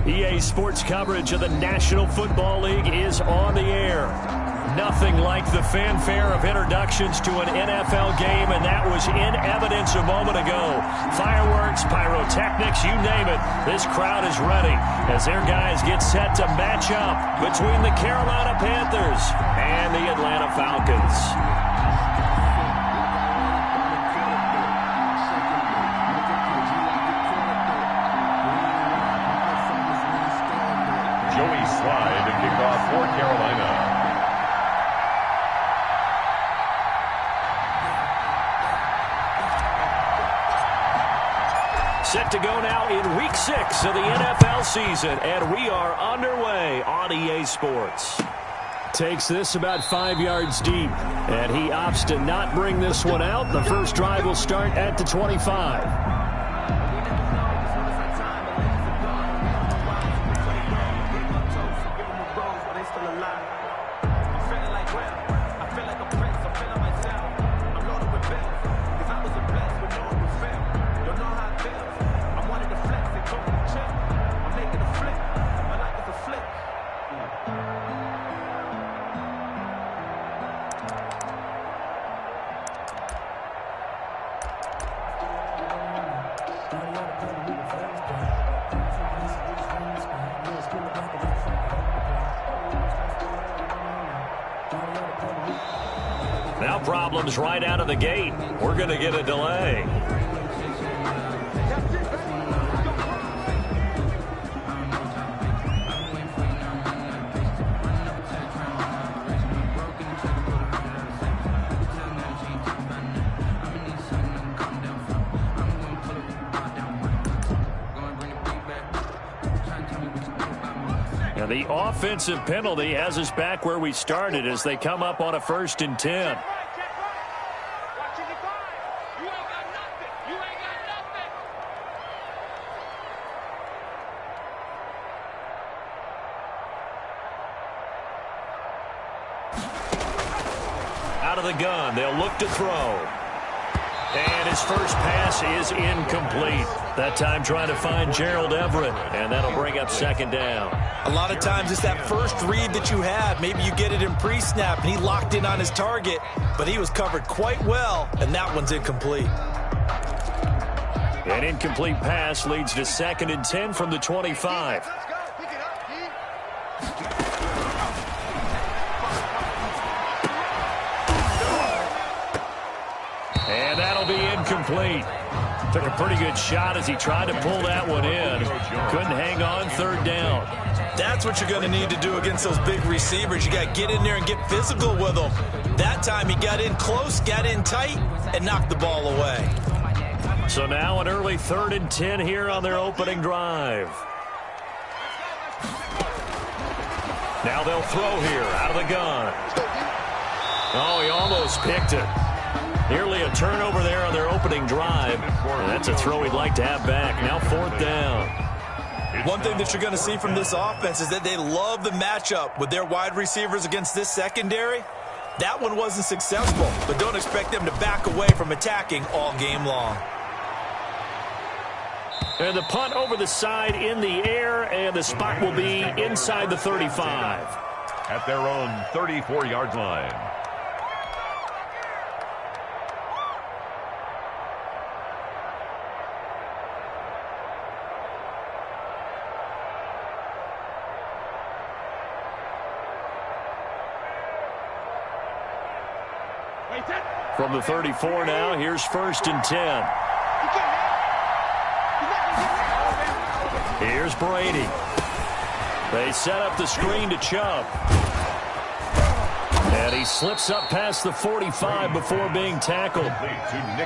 EA Sports coverage of the National Football League is on the air. Nothing like the fanfare of introductions to an NFL game, and that was in evidence a moment ago. Fireworks, pyrotechnics, you name it. This crowd is ready as their guys get set to match up between the Carolina Panthers and the Atlanta Falcons. Slide to kick off for Carolina. Set to go now in Week 6 of the NFL season, and we are underway on EA Sports. Takes this about 5 yards deep, and he opts to not bring this one out. The first drive will start at the 25. Now problems right out of the gate. We're going to get a delay. And the offensive penalty has us back where we started as they come up on a 1st and 10. Out of the gun, they'll look to throw. And his first pass is incomplete. That time trying to find Gerald Everett, and that'll bring up 2nd down. A lot of times it's that first read that you have. Maybe you get it in pre-snap, and he locked in on his target, but he was covered quite well, and that one's incomplete. An incomplete pass leads to 2nd and 10 from the 25. And that'll be incomplete. Took a pretty good shot as he tried to pull that one in. Couldn't hang on 3rd down. That's what you're going to need to do against those big receivers. You got to get in there and get physical with them. That time he got in close, got in tight, and knocked the ball away. So now an early 3rd and 10 here on their opening drive. Now they'll throw here out of the gun. Oh, he almost picked it. Nearly a turnover there on their opening drive. And that's a throw he'd like to have back. Now 4th down. One thing that you're going to see from this offense is that they love the matchup with their wide receivers against this secondary. That one wasn't successful, but don't expect them to back away from attacking all game long. And the punt over the side in the air, and the spot will be inside the 35. At their own 34-yard line. From the 34 now, here's 1st and 10. Here's Brady. They set up the screen to Chubb. And he slips up past the 45 before being tackled.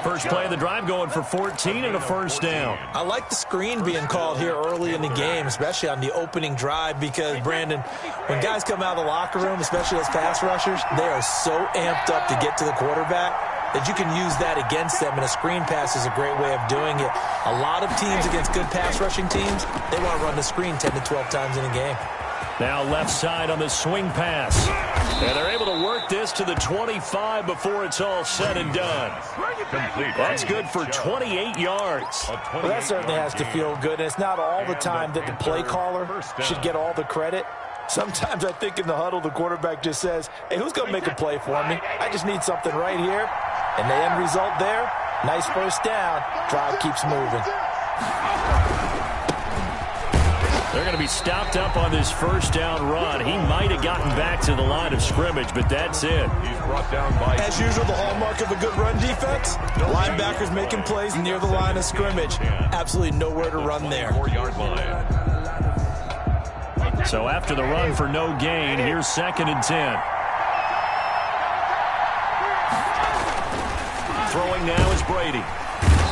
First play of the drive going for 14 and a 1st down. I like the screen being called here early in the game, especially on the opening drive, because, Brandon, when guys come out of the locker room, especially those pass rushers, they are so amped up to get to the quarterback that you can use that against them, and a screen pass is a great way of doing it. A lot of teams against good pass rushing teams, they want to run the screen 10 to 12 times in a game. Now left side on the swing pass. And they're able to work this to the 25 before it's all said and done. That's good for 28 yards. Well, that certainly has to feel good. And it's not all the time that the play caller should get all the credit. Sometimes I think in the huddle, the quarterback just says, hey, who's going to make a play for me? I just need something right here. And the end result there, nice first down. Drive keeps moving. They're going to be stopped up on this first down run. He might have gotten back to the line of scrimmage, but that's it. He's brought down by... As usual, the hallmark of a good run defense, linebackers making plays near the line of scrimmage. Absolutely nowhere to run there. 4-yard line. So after the run for no gain, here's 2nd and 10. Throwing now is Brady.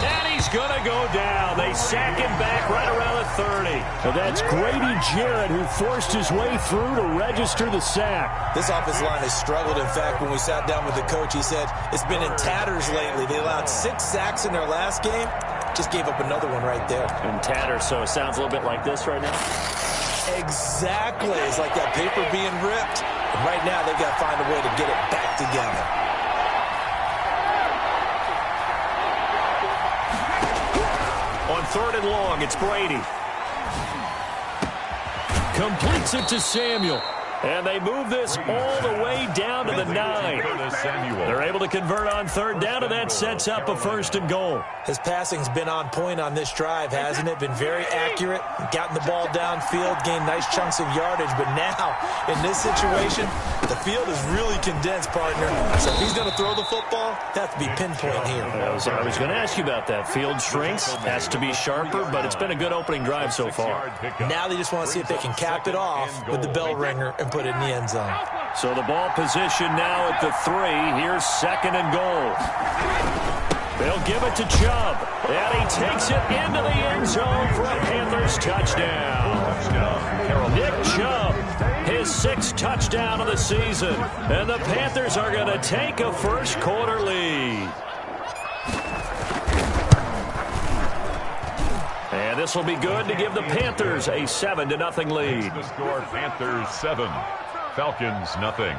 And he's going to go down. They sack him back right around the 30. So that's Grady Jarrett who forced his way through to register the sack. This offensive line has struggled. In fact, when we sat down with the coach, he said it's been in tatters lately. They allowed 6 sacks in their last game. Just gave up another one right there. In tatters, so it sounds a little bit like this right now. Exactly. It's like that paper being ripped. And right now, they've got to find a way to get it back together. On 3rd and long, it's Brady. Completes it to Samuel. And they move this all the way down to the 9. They're able to convert on 3rd down, and that sets up a 1st and goal. His passing's been on point on this drive, hasn't it? Been very accurate, gotten the ball downfield, gained nice chunks of yardage. But now, in this situation, the field is really condensed, partner. So if he's going to throw the football, that has to be pinpoint here. I was going to ask you about that. Field shrinks, has to be sharper, but it's been a good opening drive so far. Now they just want to see if they can cap it off with the bell ringer and put it in the end zone. So the ball position now at the 3. Here's 2nd and goal. They'll give it to Chubb. And he takes it into the end zone for a Panthers touchdown. Nick Chubb, his 6th touchdown of the season. And the Panthers are going to take a first quarter lead. And this will be good to give the Panthers a 7-0 lead. The score, Panthers 7, Falcons nothing.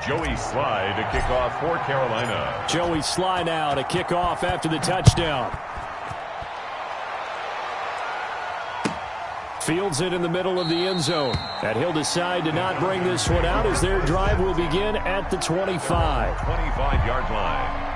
Joey Slye to kick off for Carolina. Joey Slye now to kick off after the touchdown. Fields it in the middle of the end zone. And he'll decide to not bring this one out as their drive will begin at the 25. 25-yard line.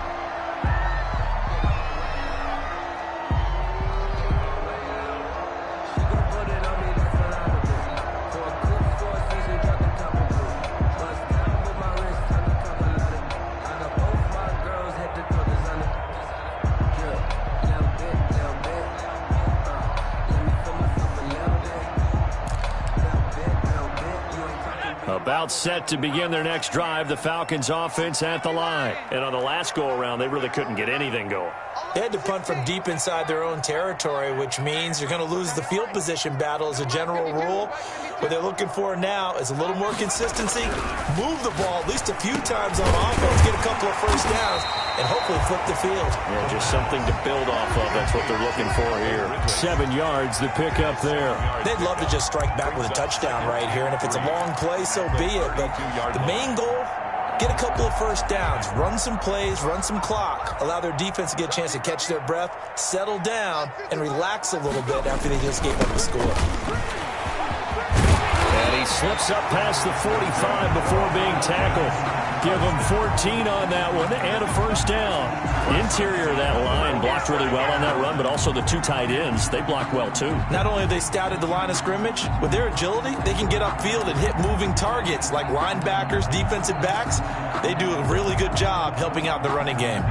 About set to begin their next drive, the Falcons offense at the line. And on the last go-around, they really couldn't get anything going. They had to punt from deep inside their own territory, which means you're going to lose the field position battle as a general rule. What they're looking for now is a little more consistency, move the ball at least a few times on offense, get a couple of first downs, and hopefully flip the field. Yeah, just something to build off of. That's what they're looking for here. 7 yards, the pickup there. They'd love to just strike back with a touchdown right here, and if it's a long play, so be it. But the main goal, get a couple of first downs, run some plays, run some clock, allow their defense to get a chance to catch their breath, settle down, and relax a little bit after they just gave up the score. And he slips up past the 45 before being tackled. Give him 14 on that one and a first down. Interior of that line blocked really well on that run, but also the 2 tight ends, they blocked well too. Not only have they scouted the line of scrimmage, with their agility, they can get upfield and hit moving targets like linebackers, defensive backs. They do a really good job helping out the running game.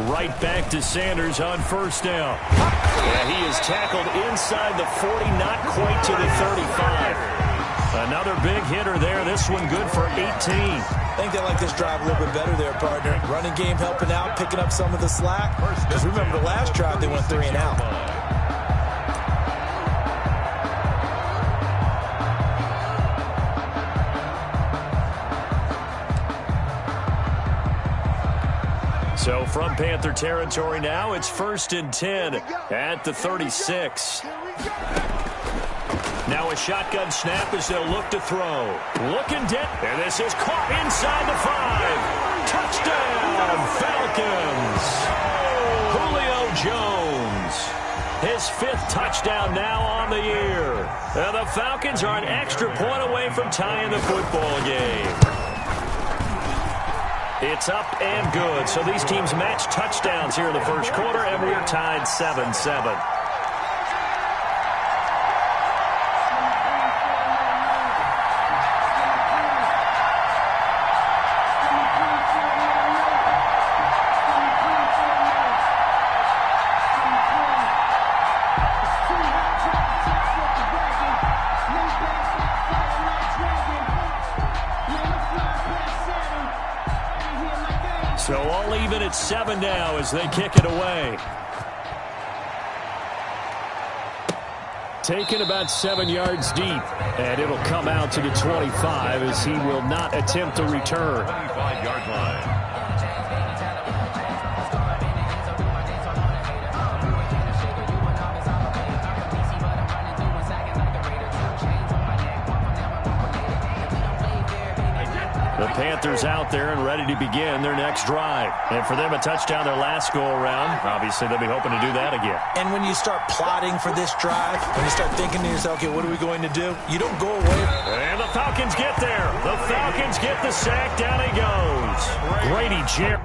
right back to Sanders on first down. Yeah, he is tackled inside the 40, not quite to the 35. Another big hitter there. This one good for 18. I think they like this drive a little bit better there, partner. Running game helping out, picking up some of the slack. Because remember, the last drive they went 3 and out. So from Panther territory now, it's 1st and 10 at the 36. Now a shotgun snap as they'll look to throw. Looking dead. And this is caught inside the 5. Touchdown, Falcons. Julio Jones. His 5th touchdown now on the year. And the Falcons are an extra point away from tying the football game. It's up and good. So these teams match touchdowns here in the first quarter, and we're tied 7-7. So all even at 7 now as they kick it away. Taken about 7 yards deep, and it'll come out to the 25 as he will not attempt to return. 25-yard line. The Panthers out there and ready to begin their next drive. And for them, a touchdown their last go-around. Obviously, they'll be hoping to do that again. And when you start plotting for this drive, when you start thinking to yourself, okay, what are we going to do? You don't go away. And the Falcons get there. The Falcons get the sack. Down he goes. Grady Jarrett.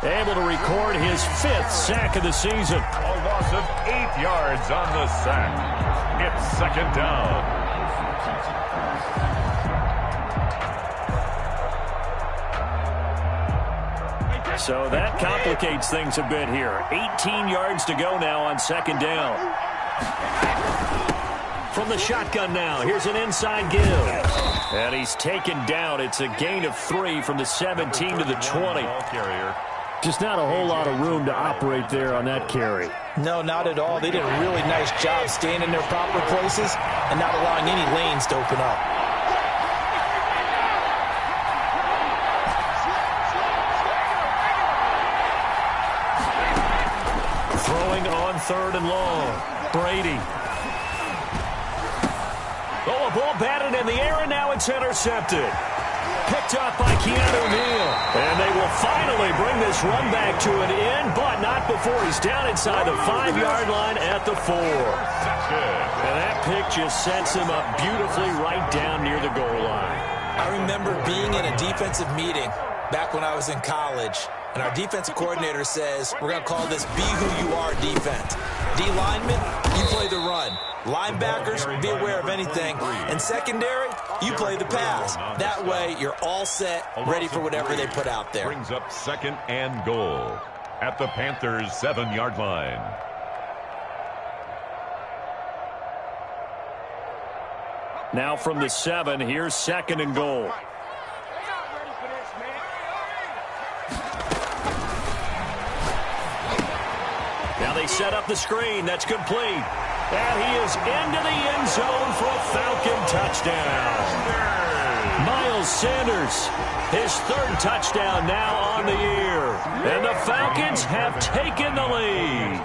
Able to record his 5th sack of the season. A loss of 8 yards on the sack. It's 2nd down. So that complicates things a bit here. 18 yards to go now on 2nd down. From the shotgun now, here's an inside give. And he's taken down. It's a gain of 3 from the 17 to the 20. Just not a whole lot of room to operate there on that carry. No, not at all. They did a really nice job staying in their proper places and not allowing any lanes to open up. Throwing on 3rd and long. Brady. Oh, a ball batted in the air, and now it's intercepted. Picked up by Keanu Neal. And they will finally bring this run back to an end, but not before he's down inside the 5-yard line at the 4. And that pick just sets him up beautifully right down near the goal line. I remember being in a defensive meeting back when I was in college, and our defensive coordinator says, we're going to call this be who you are defense. D linemen, you play the run. Linebackers, be aware of anything. And secondary, you play the pass. That way, you're all set, ready for whatever they put out there. Brings up 2nd and goal at the Panthers' 7-yard line. Now from the 7, here's 2nd and goal. Now they set up the screen. That's complete. And he is into the end zone for a Falcon touchdown. Miles Sanders, his 3rd touchdown now on the year. And the Falcons have taken the lead.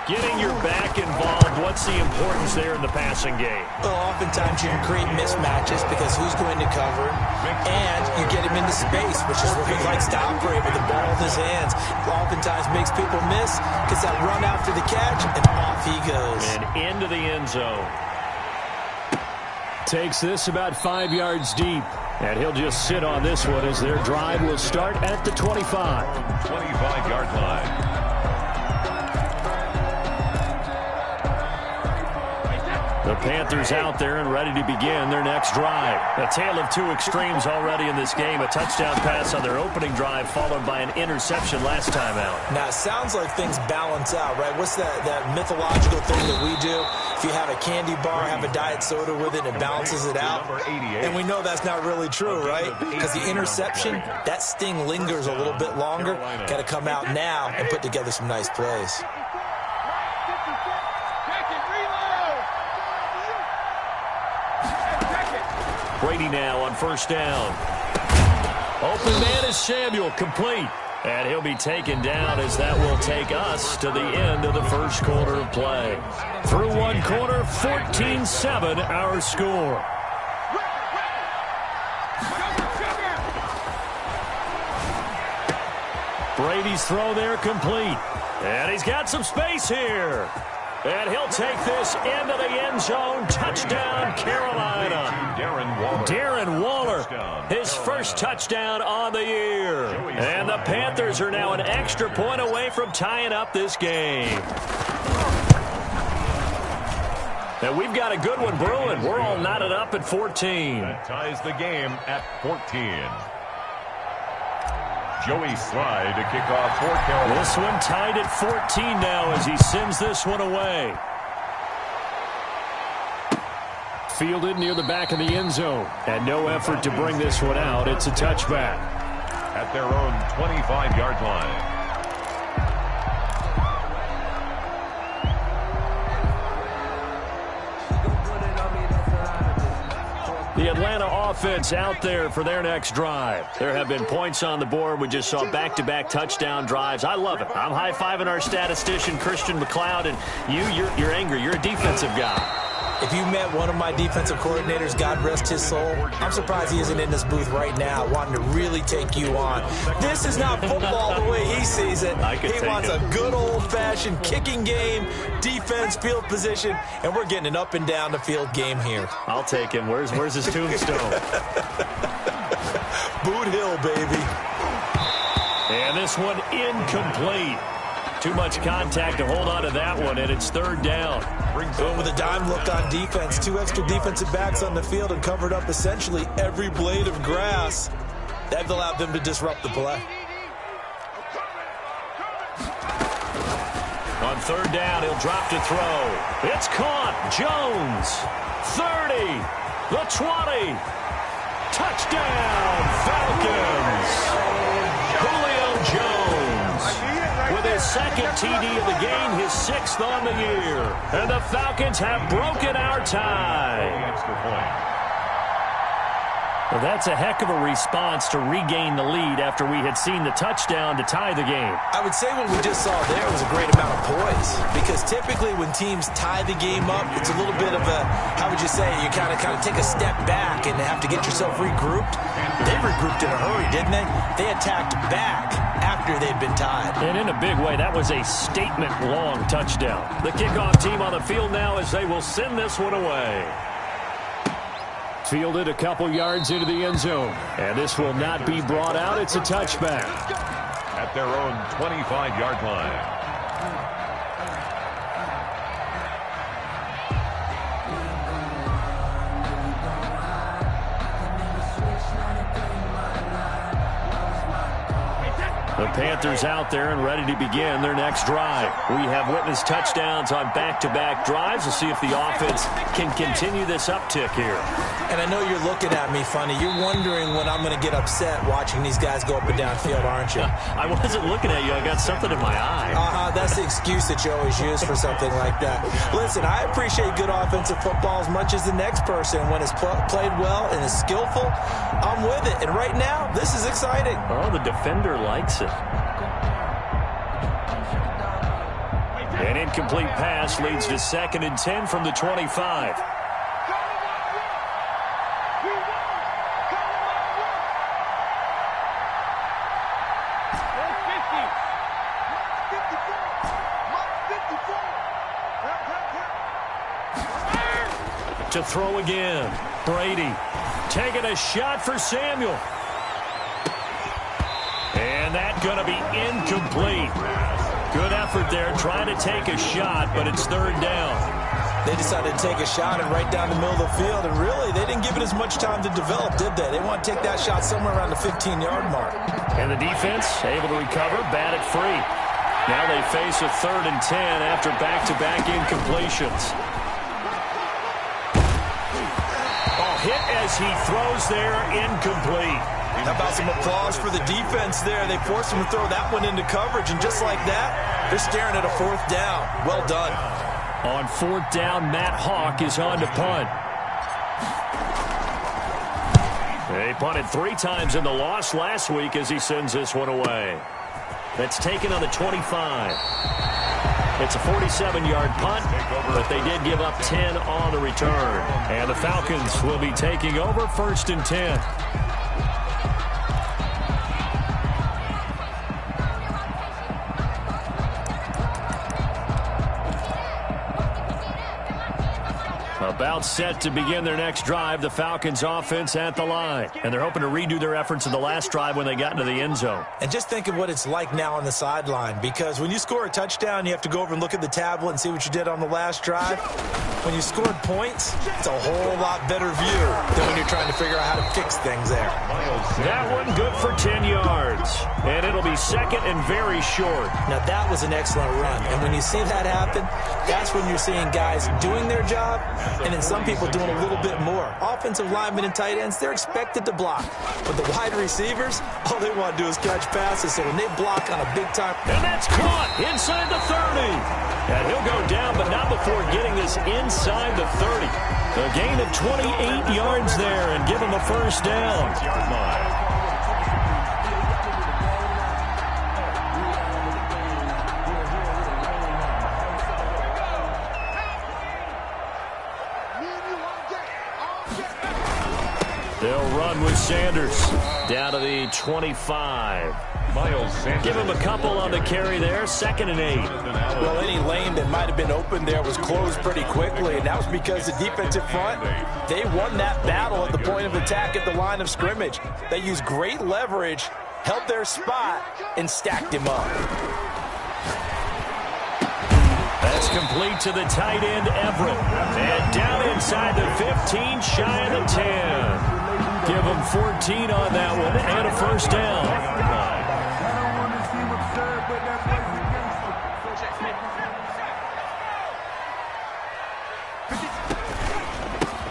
Getting your back involved, what's the importance there in the passing game? Well, oftentimes you can create mismatches because who's going to cover him, and you get him into space, which is what he likes to operate with the ball in his hands. Oftentimes makes people miss, gets that run after the catch, and off he goes. And into the end zone. Takes this about 5 yards deep. And he'll just sit on this one as their drive will start at the 25. 25-yard line. The Panthers out there and ready to begin their next drive. A tale of two extremes already in this game. A touchdown pass on their opening drive followed by an interception last time out. Now, it sounds like things balance out, right? What's that mythological thing that we do? If you have a candy bar, have a diet soda with it, it balances it out. And we know that's not really true, right? Because the interception, that sting lingers a little bit longer. Got to come out now and put together some nice plays. Brady now on first down. Open man is Samuel, complete. And he'll be taken down as that will take us to the end of the first quarter of play. Through one quarter, 14-7 our score. Brady's throw there complete. And he's got some space here. And he'll take this into the end zone. Touchdown, Carolina. Darren Waller, his first touchdown on the year. And the Panthers are now an extra point away from tying up this game. And we've got a good one brewing. We're all knotted up at 14. That ties the game at 14. Joey Slye to kick off for Carolina. This one tied at 14 now as he sends this one away. Fielded near the back of the end zone. And no effort to bring this one out. It's a touchback. At their own 25-yard line. The Atlanta offense out there for their next drive. There have been points on the board. We just saw back-to-back touchdown drives. I love it. I'm high-fiving our statistician, Christian McLeod, and you're angry. You're a defensive guy. If you met one of my defensive coordinators, God rest his soul, I'm surprised he isn't in this booth right now wanting to really take you on. This is not football the way he sees it. He wants a good old-fashioned kicking game, defense, field position, and we're getting an up and down the field game here. I'll take him. Where's his tombstone? Boot Hill, baby. And this one incomplete. Too much contact to hold on to that one, and it's third down. Going with a dime look on defense. Two extra defensive backs on the field and covered up essentially every blade of grass. That allowed them to disrupt the play. On third down, he'll drop to throw. It's caught. Jones. 30. The 20. Touchdown, Falcons. Julio Jones with his second TD of the game, his sixth on the year. And the Falcons have broken our tie. Extra point. Well, that's a heck of a response to regain the lead after we had seen the touchdown to tie the game. I would say what we just saw there was a great amount of poise, because typically when teams tie the game up, it's a little bit of a, how would you say, you kind of take a step back and have to get yourself regrouped. They regrouped in a hurry, didn't they? They attacked back after they'd been tied. And in a big way, that was a statement-long touchdown. The kickoff team on the field now as they will send this one away. Fielded a couple yards into the end zone. And this will not be brought out. It's a touchback. At their own 25-yard line. The Panthers out there and ready to begin their next drive. We have witnessed touchdowns on back-to-back drives. We'll see if the offense can continue this uptick here. And I know you're looking at me funny. You're wondering when I'm going to get upset watching these guys go up and down field, aren't you? I wasn't looking at you. I got something in my eye. That's the excuse that you always use for something like that. Listen, I appreciate good offensive football as much as the next person. When it's played well and is skillful, I'm with it. And right now, this is exciting. Oh, the defender likes it. And in incomplete pass leads to 2nd and 10 from the 25. To throw again. Brady taking a shot for Samuel. And that's going to be incomplete. Good effort there trying to take a shot, but it's 3rd down. They decided to take a shot and right down the middle of the field, and really they didn't give it as much time to develop, did they? They want to take that shot somewhere around the 15-yard mark. And the defense able to recover, bat it free. Now they face a 3rd and 10 after back-to-back incompletions. Hit as he throws there, incomplete. How about some applause for the defense there? They forced him to throw that one into coverage, and just like that, they're staring at a 4th down. Well done. On 4th down, Matt Hawk is on to punt. They punted 3 times in the loss last week as he sends this one away. That's taken on the 25. It's a 47-yard punt, but they did give up 10 on the return. And the Falcons will be taking over 1st and 10. About set to begin their next drive, the Falcons offense at the line. And they're hoping to redo their efforts in the last drive when they got into the end zone. And just think of what it's like now on the sideline, because when you score a touchdown, you have to go over and look at the tablet and see what you did on the last drive. When you scored points, it's a whole lot better view than when you're trying to figure out how to fix things there. That one good for 10 yards. And it'll be 2nd and very short. Now, that was an excellent run. And when you see that happen, that's when you're seeing guys doing their job and then some people doing a little bit more. Offensive linemen and tight ends, they're expected to block. But the wide receivers, all they want to do is catch passes. So when they block on a big time. And that's caught inside the 30. And he'll go down, but not before getting this inside the 30. A gain of 28 yards there and give him the 1st down. They'll run with Sanders down to the 25. Miles Sanders. Give him a couple on the carry there. 2nd and 8. Well, any lane that might have been open there was closed pretty quickly, and that was because the defensive front, they won that battle at the point of attack at the line of scrimmage. They used great leverage, held their spot, and stacked him up. That's complete to the tight end, Everett. And down inside the 15, shy of the 10. Give him 14 on that one and a 1st down.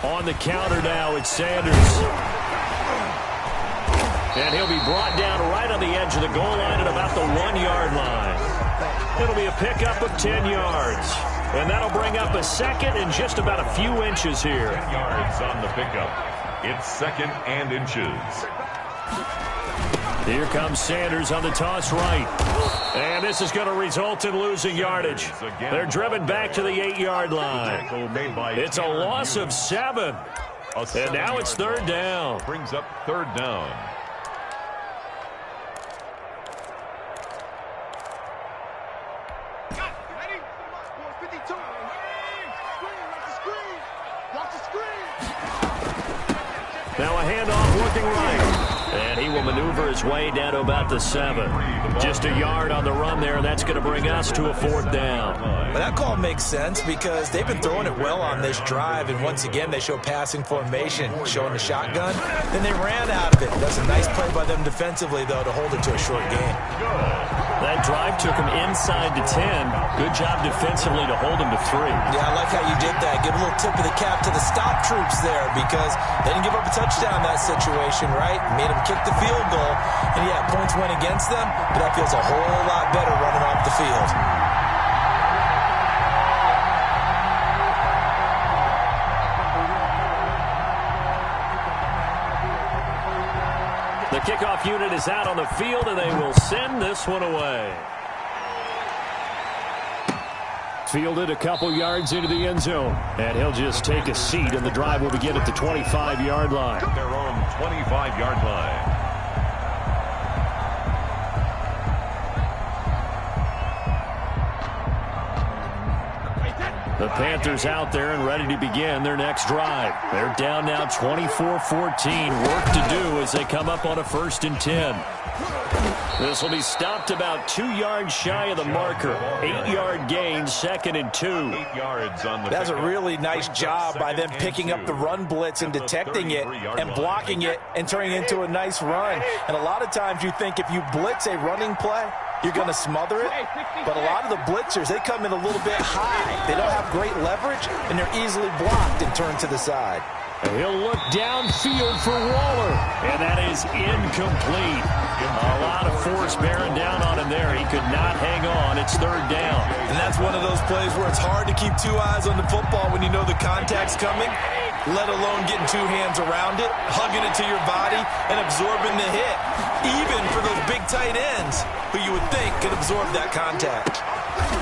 On the counter now, it's Sanders. And he'll be brought down right on the edge of the goal line at about the 1-yard line. It'll be a pickup of 10 yards. And that'll bring up a 2nd and just about a few inches here. 10 yards on the pickup. It's 2nd and inches. Here comes Sanders on the toss right. And this is going to result in losing yardage. They're driven back to the 8-yard line. It's a loss of 7. And now it's 3rd down. Brings up 3rd down. Now a handoff looking right. And he will maneuver his way down to about the 7. Just a yard on the run there. That's going to bring us to a 4th down. Well, that call makes sense because they've been throwing it well on this drive. And once again, they show passing formation, showing the shotgun. Then they ran out of it. That's a nice play by them defensively, though, to hold it to a short game. That drive took him inside to 10. Good job defensively to hold him to 3. Yeah, I like how you did that. Give a little tip of the cap to the stop troops there because they didn't give up a touchdown in that situation, right? Made them kick the field goal. And, yeah, points went against them, but that feels a whole lot better running off the field. The kickoff unit is out on the field, and they will send this one away. Fielded a couple yards into the end zone. And he'll just take a seat, and the drive will begin at the 25-yard line. Their own 25-yard line. The Panthers out there and ready to begin their next drive. They're down now 24-14. Work to do as they come up on a 1st and 10. This will be stopped about 2 yards shy of the marker. 8-yard gain, 2nd and 2. 8 yards on the That's a really nice job by them picking up the run blitz and detecting it and blocking it and turning it into a nice run. And a lot of times you think if you blitz a running play, you're going to smother it. But a lot of the blitzers, they come in a little bit high. They don't have great leverage, and they're easily blocked and turned to the side. And he'll look downfield for Waller, and that is incomplete. A lot of force bearing down on him there. He could not hang on. It's 3rd down. And that's one of those plays where it's hard to keep 2 eyes on the football when you know the contact's coming, let alone getting 2 hands around it, hugging it to your body, and absorbing the hit. Even for those big tight ends who you would think could absorb that contact.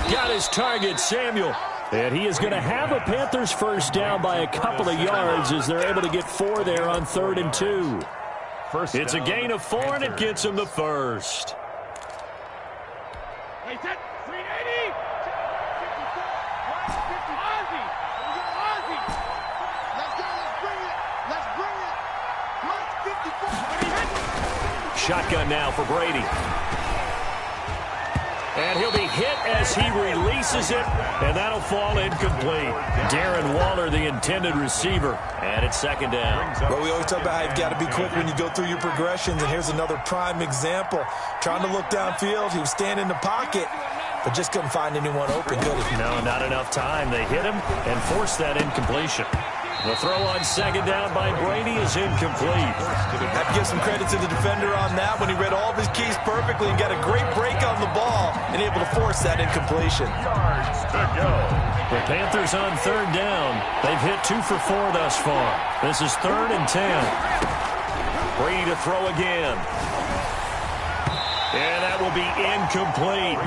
Got his target, Samuel. And he is going to have a Panthers 1st down by a couple of yards as they're able to get 4 there on 3rd and 2. It's a gain of 4, and it gets him the 1st. Shotgun now for Brady. And he'll be hit as he releases it, and that'll fall incomplete. Darren Waller, the intended receiver, and it's 2nd down. Well, we always talk about how you've got to be quick when you go through your progressions, and here's another prime example. Trying to look downfield, he was standing in the pocket, but just couldn't find anyone open, could he? No, not enough time. They hit him and forced that incompletion. The throw on 2nd down by Brady is incomplete. Have to give some credit to the defender on that when he read all of his keys perfectly and got a great break on the ball and able to force that incompletion. Yards to go. The Panthers on 3rd down. They've hit 2 for 4 thus far. This is 3rd and 10. Brady to throw again. And that will be incomplete.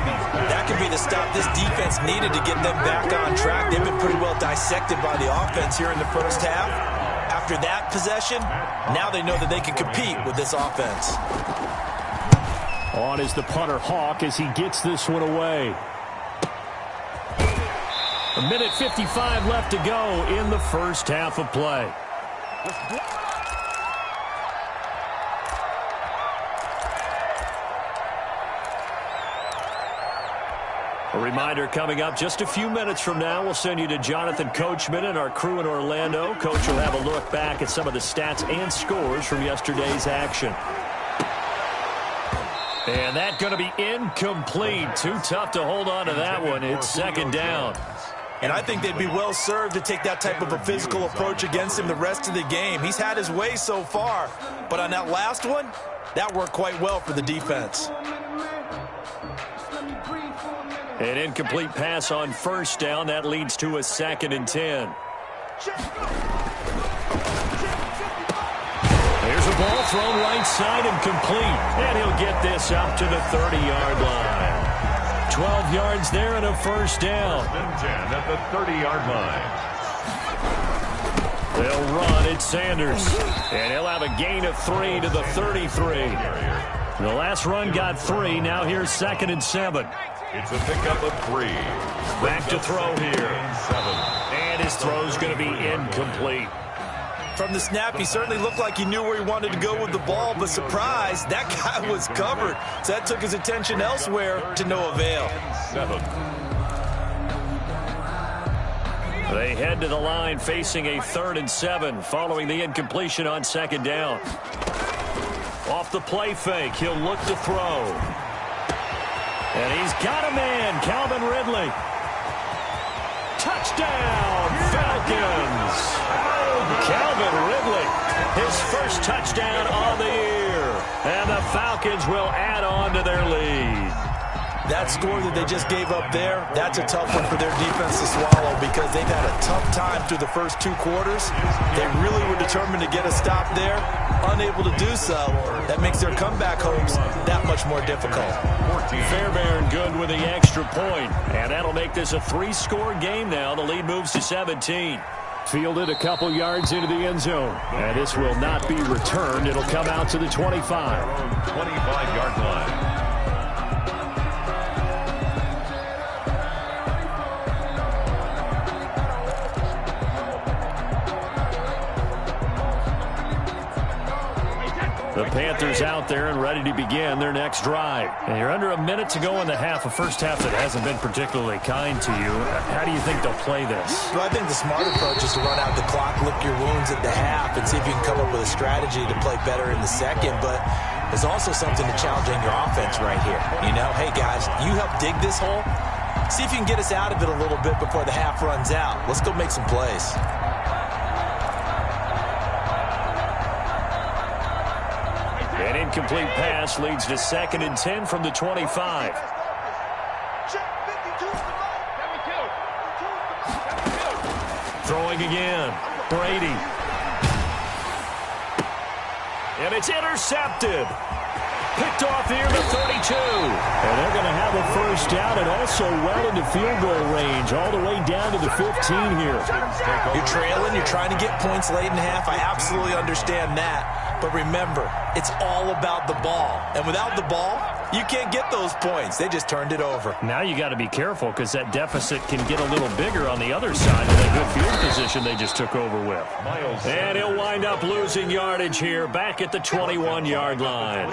That could be the stop this defense needed to get them back on track. They've been pretty well dissected by the offense here in the 1st half. After that possession, now they know that they can compete with this offense. On is the punter Hawk as he gets this one away. 1:55 left to go in the 1st half of play. A reminder coming up just a few minutes from now, we'll send you to Jonathan Coachman and our crew in Orlando. Coach will have a look back at some of the stats and scores from yesterday's action. And that's going to be incomplete. Too tough to hold on to that one. It's 2nd down. And I think they'd be well served to take that type of a physical approach against him the rest of the game. He's had his way so far, but on that last one, that worked quite well for the defense. An incomplete pass on 1st down. That leads to a 2nd and 10. There's a ball thrown right side and complete. And he'll get this up to the 30-yard line. 12 yards there and a 1st down. 10 at the 30-yard line. They'll run it, Sanders. And he'll have a gain of 3 to the 33. The last run got 3. Now here's 2nd and 7. It's a pickup of 3. Back to throw here. 7. And his throw's going to be incomplete. From the snap, he certainly looked like he knew where he wanted to go with the ball, but surprise, that guy was covered. So that took his attention elsewhere to no avail. 7. They head to the line facing a 3rd and 7 following the incompletion on 2nd down. Off the play fake, he'll look to throw. And he's got a man, Calvin Ridley. Touchdown, Falcons. Calvin Ridley, his 1st touchdown on the year. And the Falcons will add on to their lead. That score that they just gave up there, that's a tough one for their defense to swallow because they've had a tough time through the first 2 quarters. They really were determined to get a stop there. Unable to do so, that makes their comeback hopes that much more difficult. Fairbairn good with the extra point, and that'll make this a 3-score game now. The lead moves to 17. Fielded a couple yards into the end zone, and this will not be returned. It'll come out to the 25. 25-yard line. The Panthers out there and ready to begin their next drive. And you're under a minute to go in the half, a first half that hasn't been particularly kind to you. How do you think they'll play this? Well, I think the smart approach is to run out the clock, lick your wounds at the half, and see if you can come up with a strategy to play better in the second. But there's also something to challenging your offense right here. You know, hey, guys, you help dig this hole. See if you can get us out of it a little bit before the half runs out. Let's go make some plays. An incomplete pass leads to 2nd and 10 from the 25. Throwing again. Brady. And it's intercepted. Picked off near the 32. And they're going to have a first down and also well into field goal range, all the way down to the 15 here. You're trailing. You're trying to get points late in half. I absolutely understand that. But remember, it's all about the ball. And without the ball, you can't get those points. They just turned it over. Now you got to be careful because that deficit can get a little bigger on the other side of that good field position they just took over with. And he'll wind up losing yardage here back at the 21-yard line.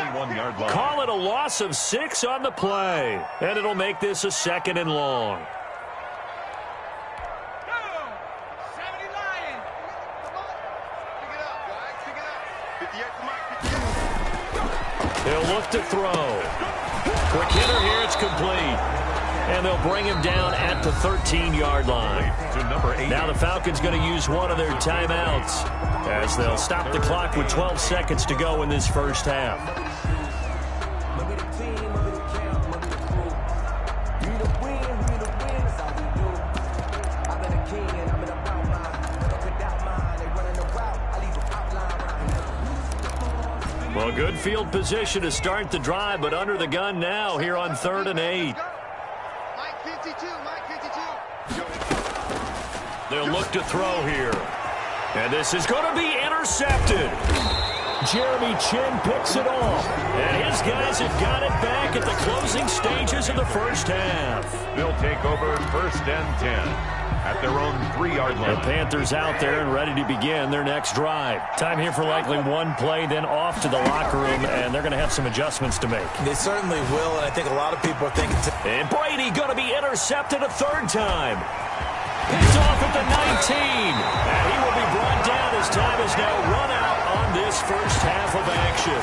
Call it a loss of 6 on the play. And it'll make this a 2nd and long. He'll look to throw. Quick hitter here, it's complete. And they'll bring him down at the 13-yard line. Now the Falcons going to use one of their timeouts as they'll stop the clock with 12 seconds to go in this first half. Well, good field position to start the drive, but under the gun now here on 3rd and 8. They'll look to throw here. And this is going to be intercepted. Jeremy Chin picks it off. And his guys have got it back at the closing stages of the first half. They'll take over 1st and 10. At their own 3-yard line. The Panthers out there and ready to begin their next drive. Time here for likely one play, then off to the locker room, and they're going to have some adjustments to make. They certainly will, and I think a lot of people are thinking... And Brady going to be intercepted a 3rd time. Picked off at the 19. And he will be brought down as time is now run out on this first half of action.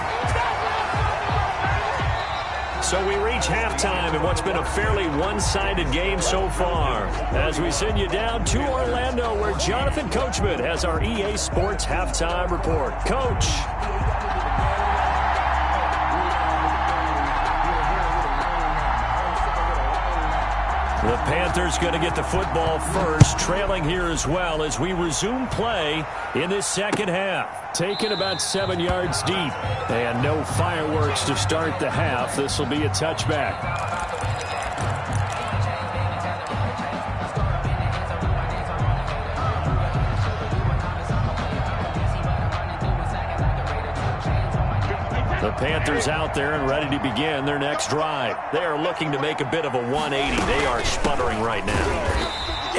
So we reach halftime in what's been a fairly one-sided game so far. As we send you down to Orlando, where Jonathan Coachman has our EA Sports Halftime Report. Coach. The Panthers going to get the football first, trailing here as well as we resume play in this second half. Taken about 7 yards deep, and no fireworks to start the half. This will be a touchback. The Panthers out there and ready to begin their next drive. They are looking to make a bit of a 180. They are sputtering right now.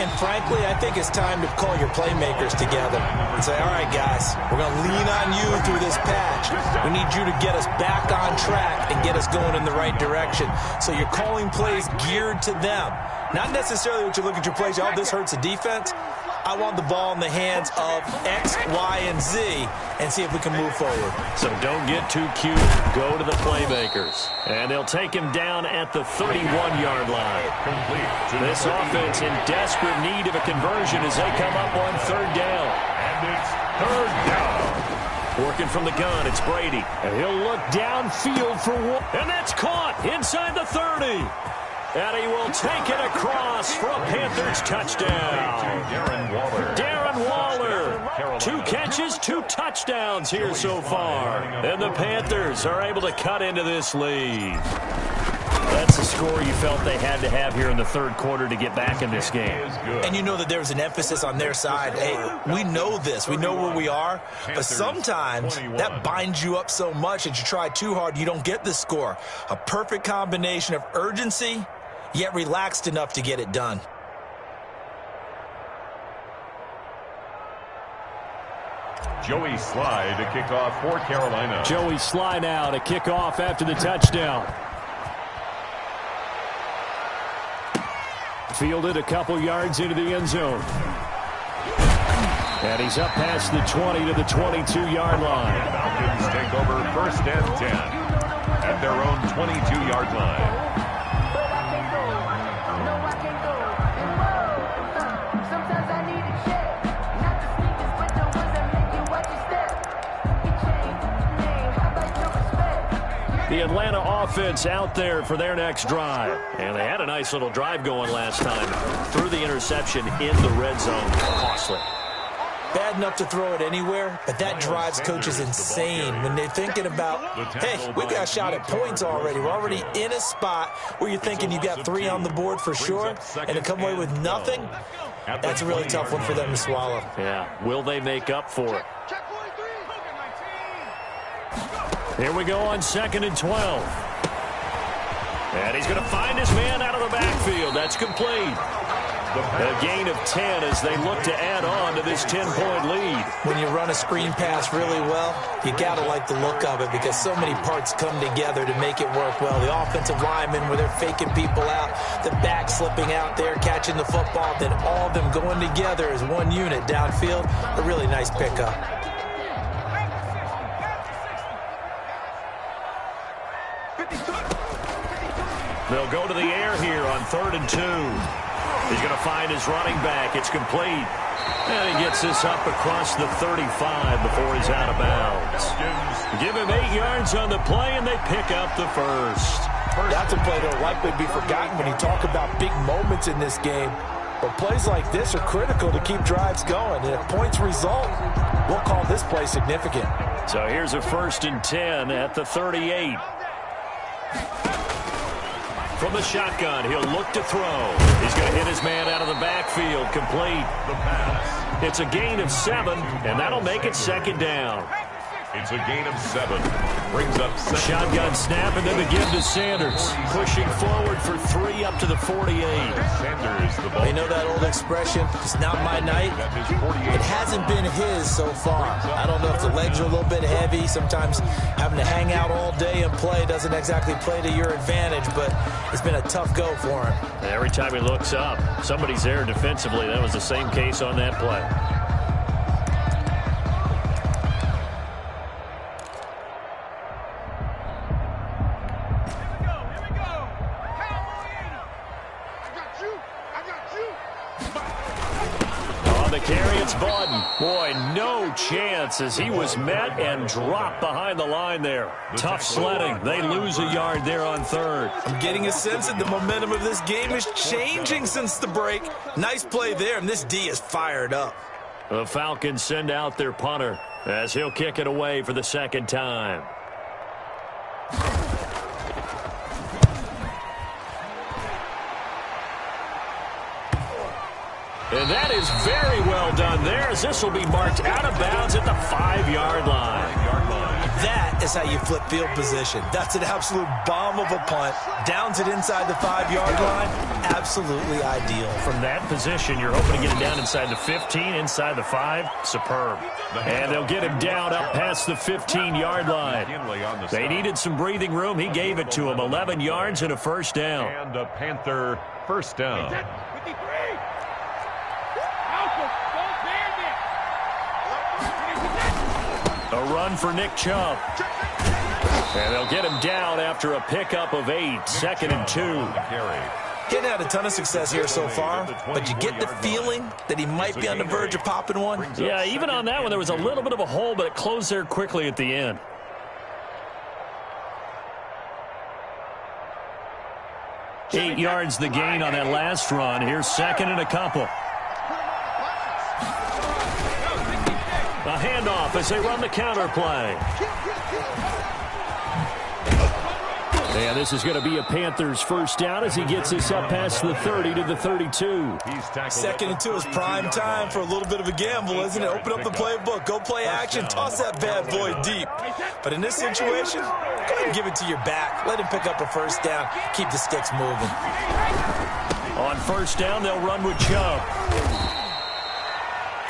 And frankly, I think it's time to call your playmakers together and say, all right, guys, we're going to lean on you through this patch. We need you to get us back on track and get us going in the right direction. So you're calling plays geared to them. Not necessarily what you look at your plays, oh, this hurts the defense. I want the ball in the hands of X, Y, and Z and see if we can move forward. So don't get too cute. Go to the playmakers. And they'll take him down at the 31-yard line. This offense in desperate need of a conversion as they come up on 3rd down. And it's 3rd down. Working from the gun, it's Brady. And he'll look downfield for one. And that's caught inside the 30. And he will take it across for a Panthers touchdown. Darren Waller. 2 catches, 2 touchdowns here so far. And the Panthers are able to cut into this lead. That's the score you felt they had to have here in the third quarter to get back in this game. And you know that there was an emphasis on their side. Hey, we know this. We know where we are. But sometimes that binds you up so much that you try too hard, you don't get the score. A perfect combination of urgency, yet relaxed enough to get it done. Joey Sly to kick off for Carolina. Joey Sly now to kick off after the touchdown. Fielded a couple yards into the end zone. And he's up past the 20 to the 22-yard line. Falcons take over 1st and 10 at their own 22-yard line. The Atlanta offense out there for their next drive. And they had a nice little drive going last time. Threw the interception in the red zone. Costly. Bad enough to throw it anywhere, but that drives coaches insane when they're thinking about, hey, we got a shot at points already. We're already in a spot where you're thinking you got 3 on the board for sure, and to come away with nothing, that's a really tough one for them to swallow. Yeah, will they make up for it? Here we go on 2nd and 12. And he's going to find his man out of the backfield. That's complete. A gain of 10 as they look to add on to this 10-point lead. When you run a screen pass really well, you got to like the look of it because so many parts come together to make it work well. The offensive linemen where they're faking people out, the back slipping out there, catching the football, then all of them going together as one unit downfield. A really nice pickup. They'll go to the air here on 3rd and 2. He's going to find his running back. It's complete. And he gets this up across the 35 before he's out of bounds. Give him 8 yards on the play, and they pick up the first. That's a play that will likely be forgotten when you talk about big moments in this game. But plays like this are critical to keep drives going. And if points result, we'll call this play significant. So here's a 1st and 10 at the 38. From the shotgun, he'll look to throw. He's going to hit his man out of the backfield. Complete. The pass. It's a gain of 7, and that'll make it 2nd down. It's a gain of 7. Brings up 7. Shotgun snap, and then the give to Sanders. Pushing forward for 3 up to the 48. Sanders, the ball. You know that old expression, it's not my night. It hasn't been his so far. I don't know if the legs are a little bit heavy. Sometimes having to hang out all day and play doesn't exactly play to your advantage, but it's been a tough go for him. Every time he looks up, somebody's there defensively. That was the same case on that play. Carry, it's Bawden. Boy, no chance as he was met and dropped behind the line there. Tough sledding. They lose a yard there on 3rd. I'm getting a sense that the momentum of this game is changing since the break. Nice play there, and this D is fired up. The Falcons send out their punter as he'll kick it away for the 2nd time. And that is very well done there as this will be marked out of bounds at the 5-yard line. That is how you flip field position. That's an absolute bomb of a punt. Downs it inside the 5-yard line. Absolutely ideal. From that position, you're hoping to get it down inside the 15, inside the 5. Superb. And they'll get him down up past the 15-yard line. They needed some breathing room. He gave it to him. 11 yards and a 1st down. And a Panther 1st down. A run for Nick Chubb. And they'll get him down after a pickup of 8. 2nd and 2. Hadn't had a ton of success here so far, but you get the feeling that he might be on the verge of popping one. Yeah, even on that one, there was a little bit of a hole, but it closed there quickly at the end. 8 yards the gain on that last run. Here's second and a couple. A handoff as they run the counter play. And this is going to be a Panthers first down as he gets this up past the 30 to the 32. Second and 2 is prime time for a little bit of a gamble, isn't it? Open up the playbook, go play action, toss that bad boy deep. But in this situation, go ahead and give it to your back. Let him pick up a first down. Keep the sticks moving. On first down, they'll run with Chubb.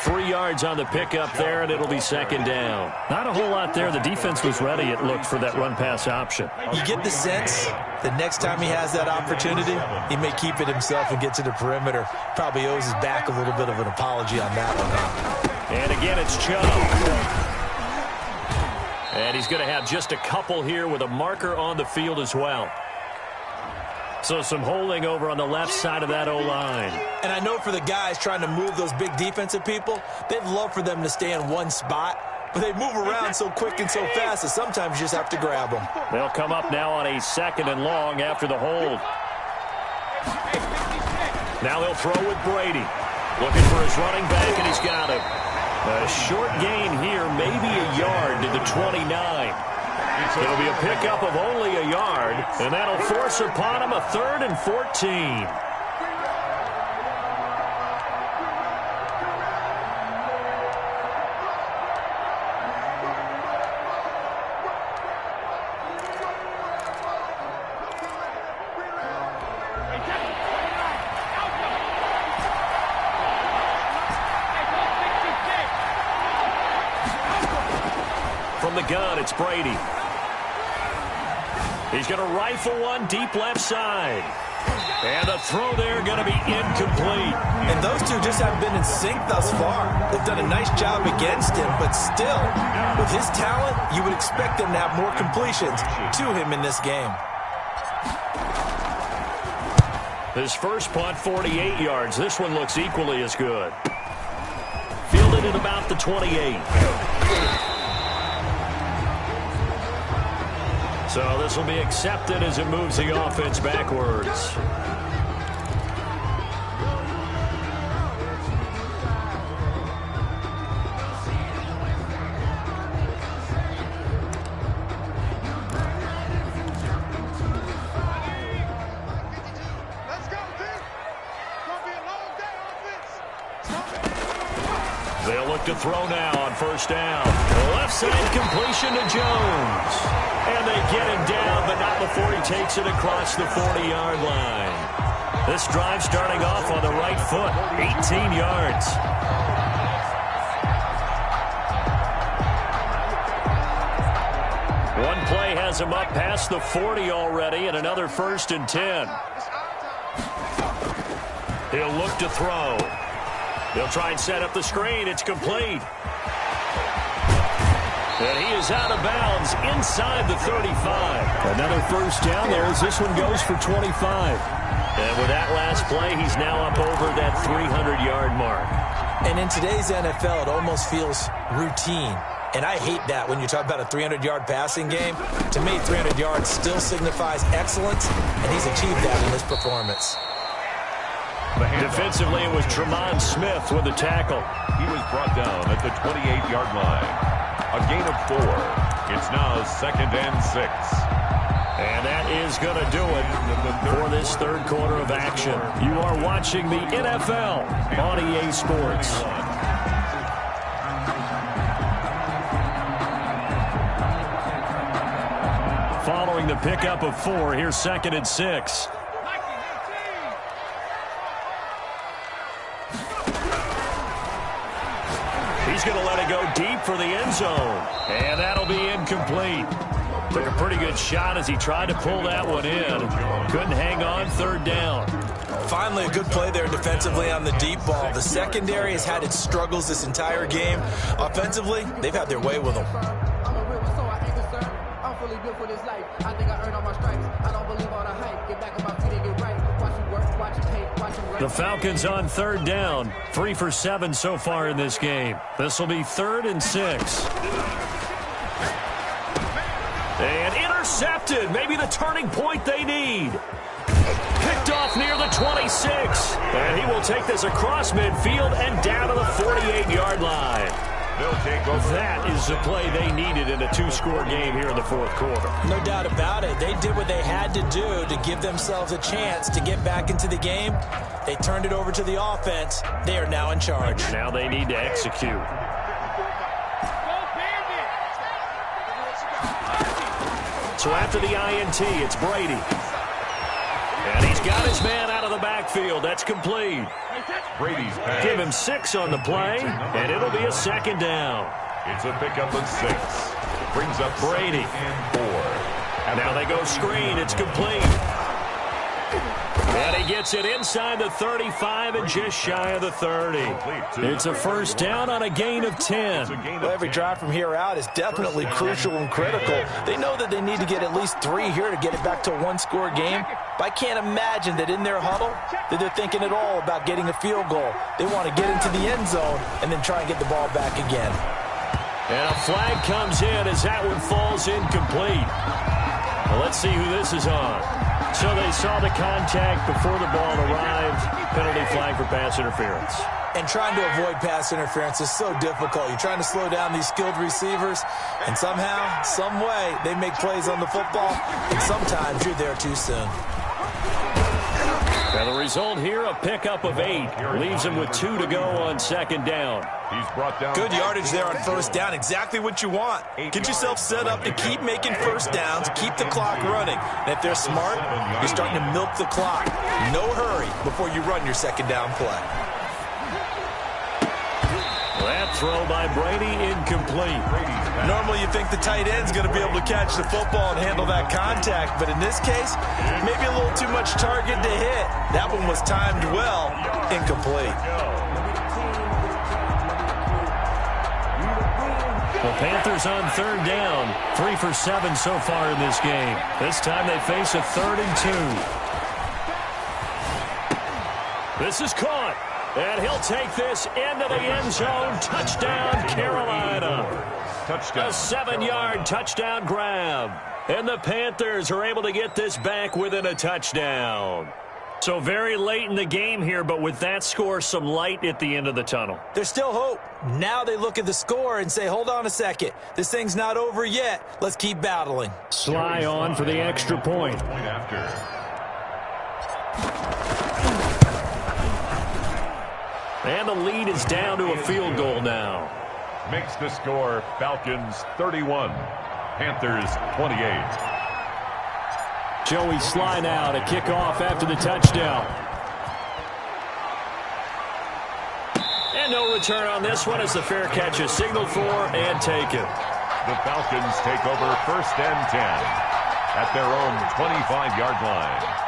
3 yards on the pickup there, and it'll be second down. Not a whole lot there. The defense was ready, it looked, for that run-pass option. You get the sense that next time he has that opportunity, he may keep it himself and get to the perimeter. Probably owes his back a little bit of an apology on that one. And again, it's Chubb. And he's going to have just a couple here with a marker on the field as well. So some holding over on the left side of that O-line. And I know for the guys trying to move those big defensive people, they'd love for them to stay in one spot, but they move around so quick and so fast that sometimes you just have to grab them. They'll come up now on a second and long after the hold. Now they'll throw with Brady. Looking for his running back, and he's got him. A short gain here, maybe a yard to the 29. It'll be a pickup of only a yard, and that'll force upon him a 3rd and 14. From the gun, it's Brady. He's going to rifle one deep left side. And the throw there going to be incomplete. And those two just haven't been in sync thus far. They've done a nice job against him, but still, with his talent, you would expect them to have more completions to him in this game. His first punt, 48 yards. This one looks equally as good. Fielded at about the 28. So this will be accepted as it moves the offense backwards. They'll look to throw now on first down. Left side completion to Jones. And they get him down, but not before he takes it across the 40-yard line. This drive starting off on the right foot, 18 yards. One play has him up past the 40 already, and another 1st and 10. He'll look to throw. He'll try and set up the screen. It's complete. And he is out of bounds inside the 35. Another first down there as this one goes for 25. And with that last play, he's now up over that 300-yard mark. And in today's NFL, it almost feels routine. And I hate that when you talk about a 300-yard passing game. To me, 300 yards still signifies excellence, and he's achieved that in this performance. Defensively, it was Tremont Smith with the tackle. He was brought down at the 28-yard line. A gain of 4. It's now 2nd and 6. And that is going to do it for this third quarter of action. You are watching the NFL on EA Sports. Following the pickup of 4, here's 2nd and 6. He's going to let it go deep for the end zone. And that'll be incomplete. Took a pretty good shot as he tried to pull that one in. Couldn't hang on, 3rd down. Finally, a good play there defensively on the deep ball. The secondary has had its struggles this entire game. Offensively, they've had their way with them. The Falcons on 3rd down. 3 for 7 so far in this game. This will be 3rd and 6. And intercepted. Maybe the turning point they need. Picked Picked off near the 26. And he will take this across midfield and down to the 48-yard line. They'll take over. That is the play they needed in a two-score game here in the fourth quarter. No doubt about it. They did what they had to do to give themselves a chance to get back into the game. They turned it over to the offense. They are now in charge. Now they need to execute. So after the INT, it's Brady. And he's got his man out of the backfield. That's complete. Brady's pass. Give him 6 on the play, and it'll be a second down. It's a pickup of 6. Brings up Brady. And 4. And now they go screen. It's complete. And he gets it inside the 35 and just shy of the 30. It's a first down on a gain of 10. Well, every drive from here out is definitely crucial and critical. They know that they need to get at least 3 here to get it back to a one-score game. But I can't imagine that in their huddle that they're thinking at all about getting a field goal. They want to get into the end zone and then try and get the ball back again. And a flag comes in as that one falls incomplete. Well, let's see who this is on. So they saw the contact before the ball arrived. Penalty flag for pass interference. And trying to avoid pass interference is so difficult. You're trying to slow down these skilled receivers, and somehow, some way, they make plays on the football, and sometimes you're there too soon. Now the result here, a pickup of 8. Leaves him with 2 to go on second down. He's brought down. Good yardage there on first down. Exactly what you want. Get yourself set up to keep making first downs, keep the clock running. And if they're smart, you're starting to milk the clock. No hurry before you run your second down play. That throw by Brady incomplete. Normally you think the tight end's going to be able to catch the football and handle that contact, but in this case, maybe a little too much target to hit. That one was timed well, incomplete. The Panthers on third down. 3 for 7 so far in this game. This time they face a 3rd and 2. This is caught. And he'll take this into the end zone. Touchdown, Carolina. Touchdown. A 7-yard touchdown grab. And the Panthers are able to get this back within a touchdown. So very late in the game here, but with that score, some light at the end of the tunnel. There's still hope. Now they look at the score and say, hold on a second. This thing's not over yet. Let's keep battling. Sly on for the extra point. Point after. And the lead is down to a field goal now. Makes the score Falcons 31, Panthers 28. Joey Sly now to kick off after the touchdown. And no return on this one as the fair catch is signaled for and taken. The Falcons take over 1st and 10 at their own 25-yard line.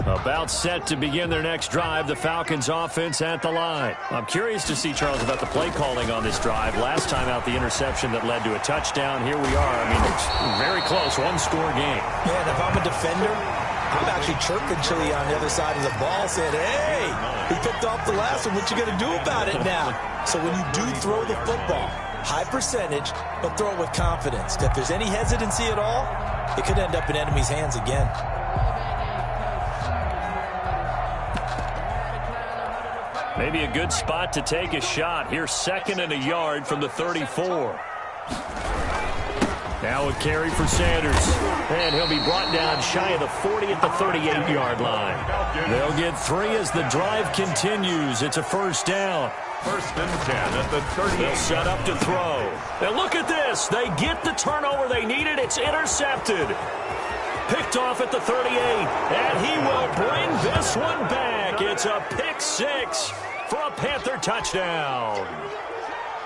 About set to begin their next drive, the Falcons offense at the line. I'm curious to see, Charles, about the play calling on this drive. Last time out, the interception that led to a touchdown. Here we are. I mean, it's very close, one-score game. Yeah, and if I'm a defender, I'm actually chirping Chili on the other side of the ball, saying, hey, he picked off the last one. What you going to do about it now? So when you do throw the football, high percentage, but throw it with confidence. If there's any hesitancy at all, it could end up in enemy's hands again. Maybe a good spot to take a shot. Here's 2nd and a yard from the 34. Now a carry for Sanders. And he'll be brought down shy of the 40 at the 38-yard line. They'll get 3 as the drive continues. It's a first down. 1st and 10 at the 38. They'll set up to throw. And look at this. They get the turnover they needed. It's intercepted. Picked off at the 38. And he will bring this one back. It's a pick 6 for a Panther touchdown.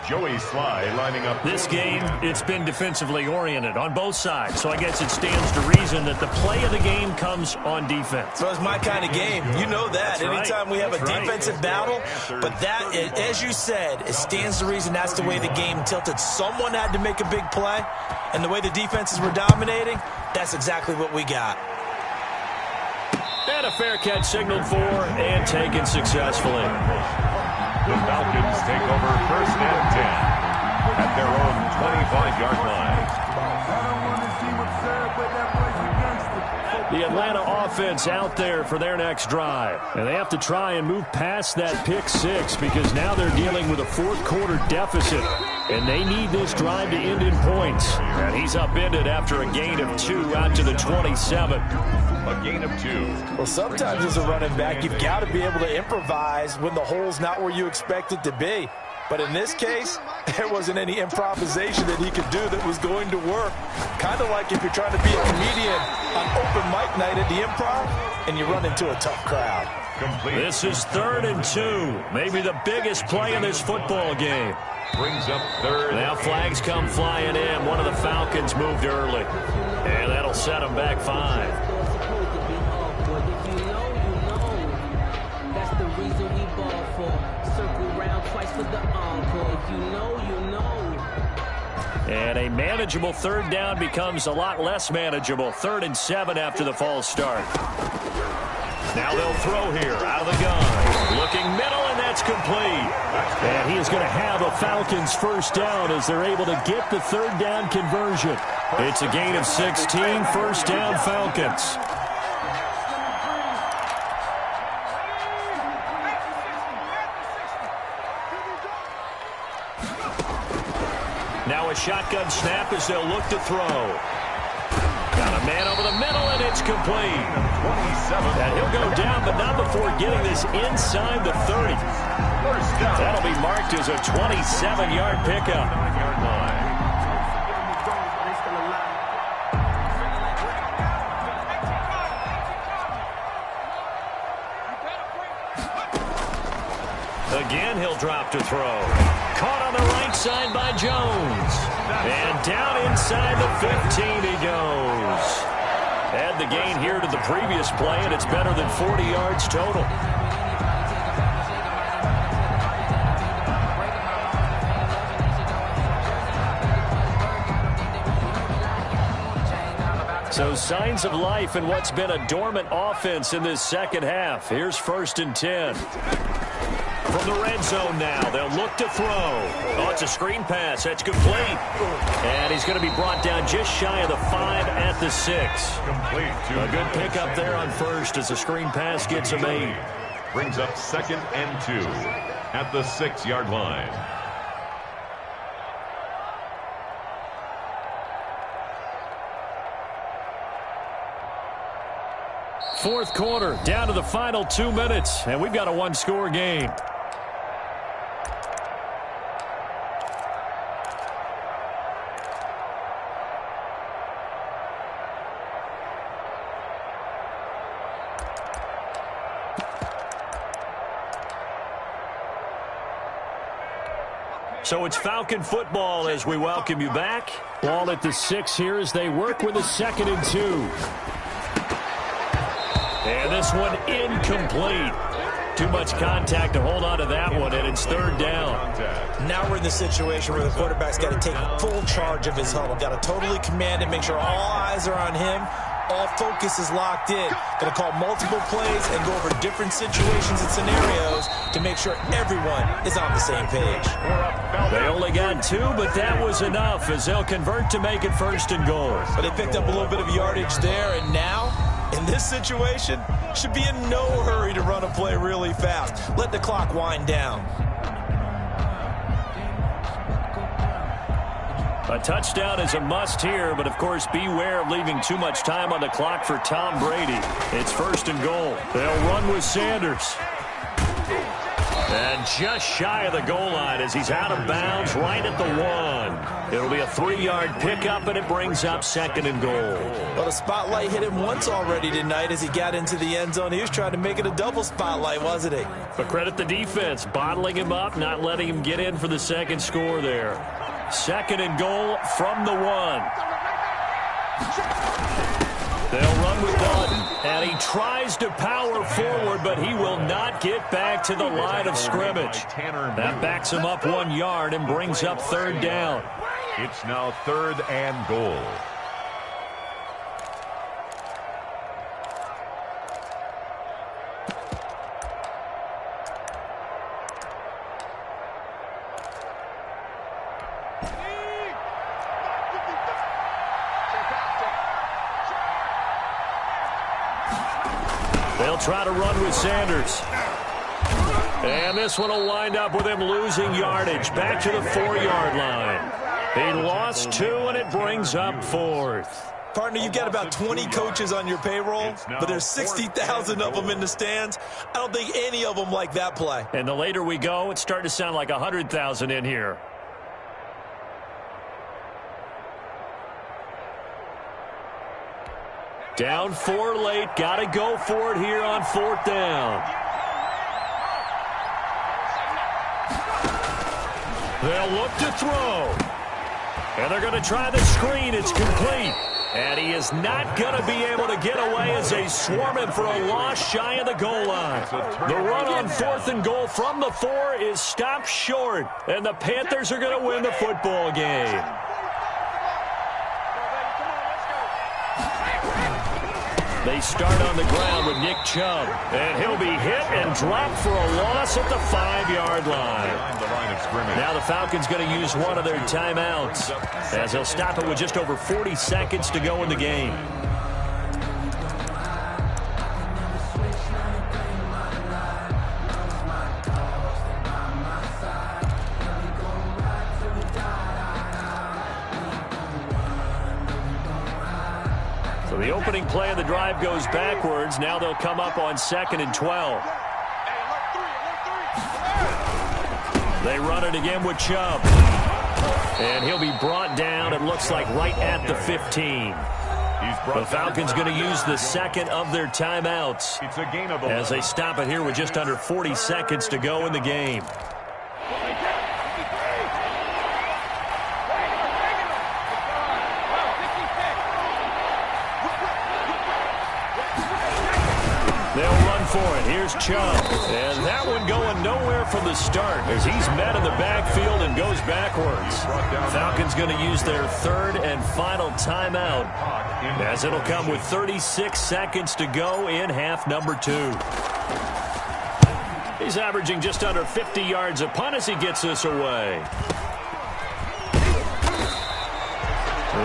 Joey Sly lining up. This game, it's been defensively oriented on both sides. So I guess it stands to reason that the play of the game comes on defense. So it's my kind of game. You know that. That's right. Anytime we have a defensive battle, but that, as you said, it stands to reason that's the way the game tilted. Someone had to make a big play, and the way the defenses were dominating, that's exactly what we got. And a fair catch signaled for and taken successfully. The Falcons take over 1st and 10 at their own 25-yard line. The Atlanta offense out there for their next drive. And they have to try and move past that pick six because now they're dealing with a fourth-quarter deficit. And they need this drive to end in points. And he's upended after a gain of 2 out to the 27. A gain of 2. Well, sometimes as a running back, you've got to be able to improvise when the hole's not where you expect it to be. But in this case, there wasn't any improvisation that he could do that was going to work. Kind of like if you're trying to be a comedian on open mic night at the Improv and you run into a tough crowd. Complete. This is 3rd and 2. Maybe the biggest play in this football game. Brings up 3rd. Now flags come flying in. One of the Falcons moved early. And that'll set them back 5. And a manageable 3rd down becomes a lot less manageable. 3rd and 7 after the false start. Now they'll throw here out of the gun. Looking middle, and that's complete. And he is going to have a Falcons 1st down as they're able to get the 3rd down conversion. It's a gain of 16, 1st down Falcons. Now a shotgun snap as they'll look to throw. Got a man over the middle, and it's complete. 27. And he'll go down, but not before getting this inside the 30. That'll be marked as a 27-yard pickup. Again, he'll drop to throw. Caught on the right side by Jones. And down inside the 15 he goes. Add the gain here to the previous play, and it's better than 40 yards total. So signs of life in what's been a dormant offense in this second half. Here's 1st and 10. From the red zone now, they'll look to throw. Oh, it's a screen pass. That's complete. And he's going to be brought down just shy of the 5 at the 6. Complete. A good pickup there on 1st as the screen pass gets him 8. Brings up 2nd and 2 at the 6-yard line. Fourth quarter, down to the final 2 minutes, and we've got a one-score game. So it's Falcon football as we welcome you back. Ball at the 6 here as they work with a 2nd and 2. And this one incomplete. Too much contact to hold on to that one, and it's 3rd down. Now we're in the situation where the quarterback's got to take full charge of his huddle. Got to totally command it, make sure all eyes are on him. All focus is locked in. Going to call multiple plays and go over different situations and scenarios to make sure everyone is on the same page. They only got 2, but that was enough as they'll convert to make it 1st and goal. But they picked up a little bit of yardage there, and now, in this situation, should be in no hurry to run a play really fast. Let the clock wind down. A touchdown is a must here, but of course beware of leaving too much time on the clock for Tom Brady. It's 1st and goal. They'll run with Sanders. And just shy of the goal line as he's out of bounds right at the 1. It'll be a 3-yard pickup, and it brings up 2nd and goal. Well, the spotlight hit him once already tonight as he got into the end zone. He was trying to make it a double spotlight, wasn't he? But credit the defense, bottling him up, not letting him get in for the 2nd score there. 2nd and goal from the 1. They'll run with Dalton, and he tries to power forward, but he will not get back to the line of scrimmage. That backs him up 1 yard and brings up 3rd down. It's now 3rd and goal. They'll try to run with Sanders. And this one will wind up with him losing yardage back to the 4-yard line. He lost 2, and it brings up 4th. Partner, you've got about 20 coaches on your payroll, but there's 60,000 of them in the stands. I don't think any of them like that play. And the later we go, it's starting to sound like 100,000 in here. Down 4 late. Got to go for it here on 4th down. They'll look to throw. And they're going to try the screen. It's complete. And he is not going to be able to get away as they swarm him for a loss shy of the goal line. The run on 4th and goal from the 4 is stopped short. And the Panthers are going to win the football game. They start on the ground with Nick Chubb. And he'll be hit and dropped for a loss at the 5-yard line. Now the Falcons going to use one of their timeouts as they'll stop it with just over 40 seconds to go in the game. So the opening play of the drive goes backwards. Now they'll come up on 2nd and 12. They run it again with Chubb. And he'll be brought down, it looks like, right at the 15. The Falcons going to use the second of their timeouts as they stop it here with just under 40 seconds to go in the game. They'll run for it. Here's Chubb. And that one going nowhere from the start as he's met in the backfield and goes backwards. Falcons going to use their 3rd and final timeout as it'll come with 36 seconds to go in half number 2. He's averaging just under 50 yards a punt as he gets this away.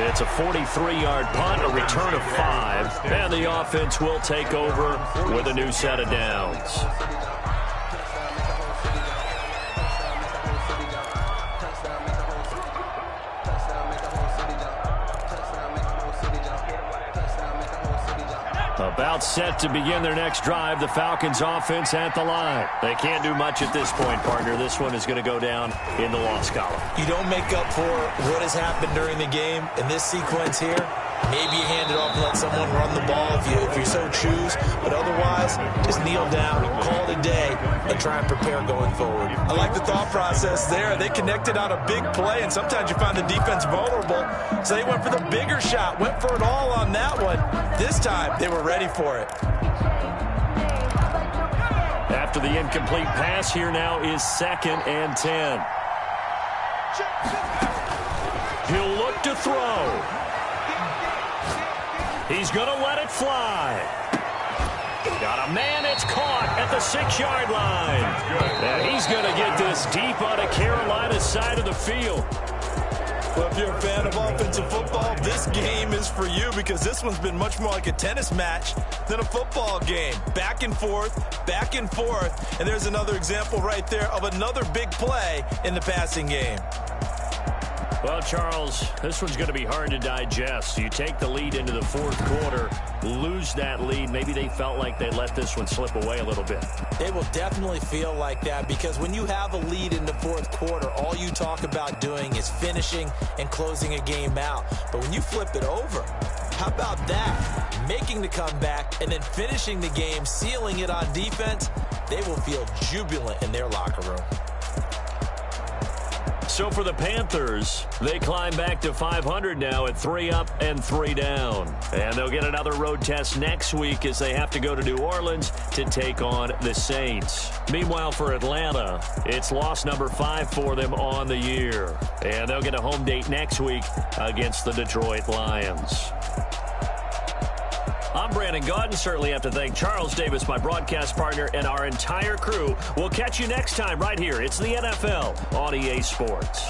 It's a 43-yard punt, a return of 5, and the offense will take over with a new set of downs. About set to begin their next drive, the Falcons offense at the line. They can't do much at this point, partner. This one is going to go down in the loss column. You don't make up for what has happened during the game in this sequence here. Maybe you hand it off and let someone run the ball if you so choose. But otherwise, just kneel down, call it a day, and try and prepare going forward. I like the thought process there. They connected on a big play, and sometimes you find the defense vulnerable. So they went for the bigger shot, went for it all on that one. This time, they were ready for it. After the incomplete pass, here now is 2nd and 10. He'll look to throw. He's going to let it fly. Got a man, it's caught at the 6-yard line. And he's going to get this deep on a Carolina side of the field. Well, if you're a fan of offensive football, this game is for you because this one's been much more like a tennis match than a football game. Back and forth, and there's another example right there of another big play in the passing game. Well, Charles, this one's going to be hard to digest. You take the lead into the 4th quarter, lose that lead. Maybe they felt like they let this one slip away a little bit. They will definitely feel like that because when you have a lead in the 4th quarter, all you talk about doing is finishing and closing a game out. But when you flip it over, how about that? Making the comeback and then finishing the game, sealing it on defense, they will feel jubilant in their locker room. So for the Panthers, they climb back to 500 now at 3 up and 3 down. And they'll get another road test next week as they have to go to New Orleans to take on the Saints. Meanwhile, for Atlanta, it's loss number 5 for them on the year. And they'll get a home date next week against the Detroit Lions. I'm Brandon Gaudin. Certainly have to thank Charles Davis, my broadcast partner, and our entire crew. We'll catch you next time right here. It's the NFL on EA Sports.